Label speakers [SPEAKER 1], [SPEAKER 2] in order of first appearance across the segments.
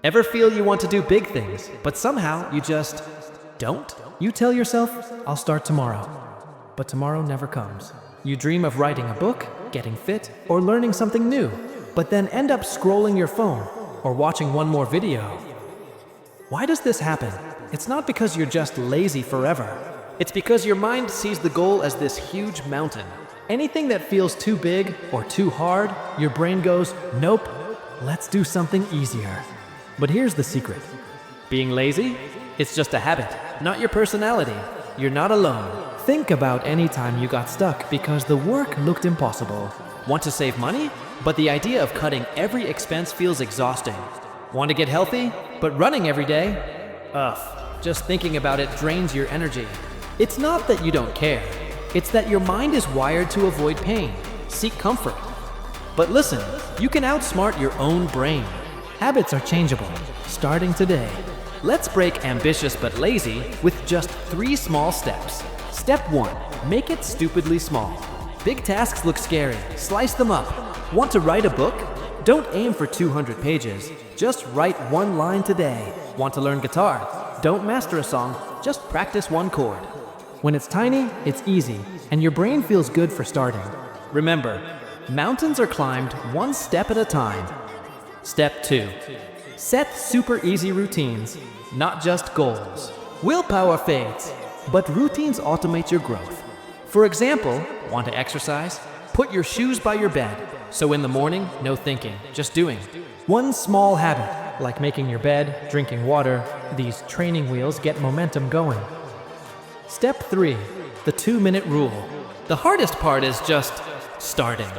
[SPEAKER 1] Ever feel you want to do big things, but somehow you just don't? You tell yourself, I'll start tomorrow. But tomorrow never comes. You dream of writing a book, getting fit, or learning something new, but then end up scrolling your phone or watching one more video. Why does this happen? It's not because you're just lazy forever. It's because your mind sees the goal as this huge mountain. Anything that feels too big or too hard, your brain goes, nope, let's do something easier. But here's the secret. Being lazy? It's just a habit, not your personality. You're not alone. Think about any time you got stuck because the work looked impossible. Want to save money? But the idea of cutting every expense feels exhausting. Want to get healthy? But running every day? Ugh, just thinking about it drains your energy. It's not that you don't care. It's that your mind is wired to avoid pain, seek comfort. But listen, you can outsmart your own brain. Habits are changeable, starting today. Let's break ambitious but lazy with just 3 small steps. Step 1, make it stupidly small. Big tasks look scary, slice them up. Want to write a book? Don't aim for 200 pages, just write 1 line today. Want to learn guitar? Don't master a song, just practice 1 chord. When it's tiny, it's easy, and your brain feels good for starting. Remember, mountains are climbed 1 step at a time. Step 2, set super easy routines, not just goals. Willpower fades, but routines automate your growth. For example, want to exercise? Put your shoes by your bed, so in the morning, no thinking, just doing. 1 small habit, like making your bed, drinking water, these training wheels get momentum going. Step 3, the 2-minute rule. The hardest part is just starting.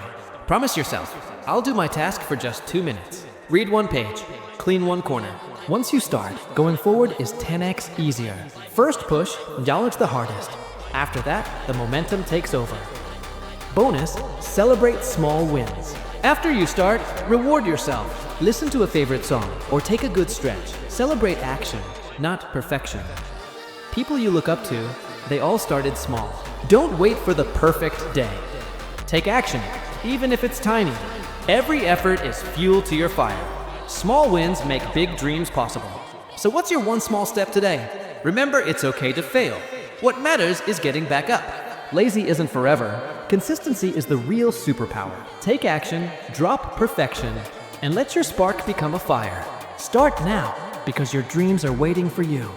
[SPEAKER 1] Promise yourself, I'll do my task for just 2 minutes. Read 1 page, clean 1 corner. Once you start, going forward is 10x easier. First push, acknowledge the hardest. After that, the momentum takes over. Bonus, celebrate small wins. After you start, reward yourself. Listen to a favorite song or take a good stretch. Celebrate action, not perfection. People you look up to, they all started small. Don't wait for the perfect day. Take action, even if it's tiny. Every effort is fuel to your fire. Small wins make big dreams possible. So what's your 1 small step today? Remember, it's okay to fail. What matters is getting back up. Lazy isn't forever. Consistency is the real superpower. Take action, drop perfection, and let your spark become a fire. Start now, because your dreams are waiting for you.